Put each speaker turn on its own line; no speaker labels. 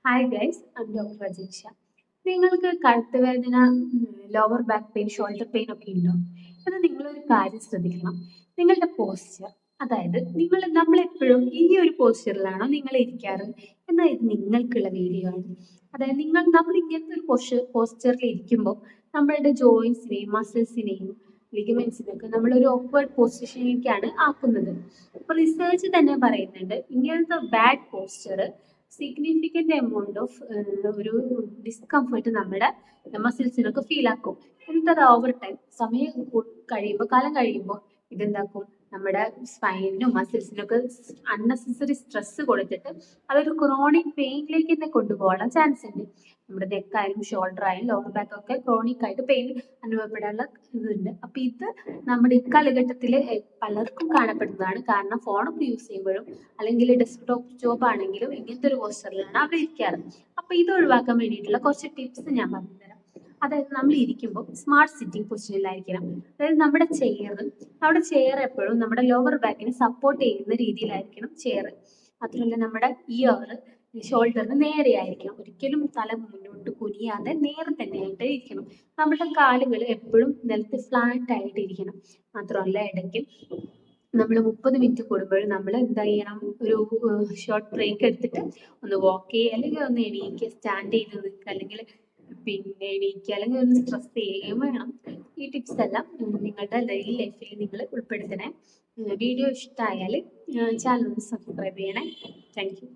Hi guys, I doctor Rajisha. നിങ്ങൾക്ക് കഴുത്ത് വേദന, lower back pain, shoulder pain ഒക്കെ ഉണ്ടോ? അത് നിങ്ങളൊരു കാര്യം ശ്രദ്ധിക്കണം. നിങ്ങളുടെ പോസ്ചർ, അതായത് നമ്മളെപ്പോഴും ഈ ഒരു പോസ്ചറിലാണോ നിങ്ങൾ ഇരിക്കാറ് എന്നാൽ ഇത് നിങ്ങൾക്കുള്ള വീഡിയോ ആണ്. അതായത് നമ്മൾ ഇങ്ങനത്തെ ഒരു പോസ്ചറിൽ ഇരിക്കുമ്പോൾ നമ്മളുടെ ജോയിൻസിനെയും മസിൽസിനെയും ലിഗമെന്റ്സിനൊക്കെ നമ്മളൊരു ഓക്വേർഡ് പൊസിഷനിലേക്കാണ് ആക്കുന്നത്. അപ്പോൾ റിസർച്ച് തന്നെ പറയുന്നുണ്ട് ഇങ്ങനത്തെ bad posture significant amount of ഒരു ഡിസ്കംഫർട്ട് നമ്മുടെ മസിൽസിനൊക്കെ ഫീൽ ആക്കും. എന്നിട്ട് അത് ഓവർ ടൈം കാലം കഴിയുമ്പോൾ ഇതെന്താക്കും, നമ്മുടെ സ്പൈനിനും മസിൽസിനൊക്കെ അൺനെസസറി സ്ട്രെസ് കൊടുത്തിട്ട് അതൊരു ക്രോണിക് പെയിനിലേക്ക് തന്നെ കൊണ്ടുപോകാനുള്ള ചാൻസ് ഉണ്ട്. നമ്മുടെ നെക്കായാലും ഷോൾഡർ ആയാലും ലോവർ ബാക്ക് ഒക്കെ ക്രോണിക് ആയിട്ട് പെയിൻ അനുഭവപ്പെടാനുള്ള ഇതുണ്ട്. അപ്പൊ ഇത് നമ്മുടെ ഇക്കാലഘട്ടത്തിൽ പലർക്കും കാണപ്പെടുന്നതാണ്. കാരണം ഫോണൊക്കെ യൂസ് ചെയ്യുമ്പോഴും അല്ലെങ്കിൽ ഡെസ്ക്ടോപ്പ് ജോബ് ആണെങ്കിലും ഇങ്ങനത്തെ ഒരു പോസ്റ്ററിലാണ് അവർ ഇരിക്കാറ്. അപ്പൊ ഇത് ഒഴിവാക്കാൻ വേണ്ടിയിട്ടുള്ള കുറച്ച് ടിപ്സ് ഞാൻ പറഞ്ഞുതരാം. അതായത് നമ്മൾ ഇരിക്കുമ്പോൾ സ്മാർട്ട് സിറ്റിംഗ് പൊസിഷനിലായിരിക്കണം. അതായത് നമ്മുടെ ചെയർ എപ്പോഴും നമ്മുടെ ലോവർ ബാക്കിനെ സപ്പോർട്ട് ചെയ്യുന്ന രീതിയിലായിരിക്കണം ചെയർ. മാത്രമല്ല നമ്മുടെ ഇയർ ഷോൾഡറിന് നേരെയായിരിക്കണം. ഒരിക്കലും തല മുന്നോട്ട് കുനിയാതെ നേരെ തന്നെയായിട്ട് ഇരിക്കണം. നമ്മുടെ കാലുകൾ എപ്പോഴും നിലത്ത് ഫ്ലാറ്റ് ആയിട്ട് ഇരിക്കണം. മാത്രമല്ല ഇടയ്ക്ക് നമ്മൾ 30 മിനിറ്റ് കൂടുമ്പോഴും നമ്മൾ എന്താ ചെയ്യണം, ഒരു ഷോർട്ട് ബ്രേക്ക് എടുത്തിട്ട് ഒന്ന് വാക്ക് ചെയ്യുക, അല്ലെങ്കിൽ ഒന്ന് എണീക്കുക, സ്റ്റാൻഡ് ചെയ്ത് നിൽക്കുക, അല്ലെങ്കിൽ പിന്നെ എണീക്കുക, അല്ലെങ്കിൽ ഒന്ന് സ്ട്രെസ് ചെയ്യുകയും വേണം. ഈ ടിപ്സ് എല്ലാം നിങ്ങളുടെ ഡെയിലി ലൈഫിൽ നിങ്ങൾ ഉൾപ്പെടുത്തണേ. വീഡിയോ ഇഷ്ടമായാൽ ചാനൽ ഒന്ന് സബ്സ്ക്രൈബ് ചെയ്യണേ. Thank you.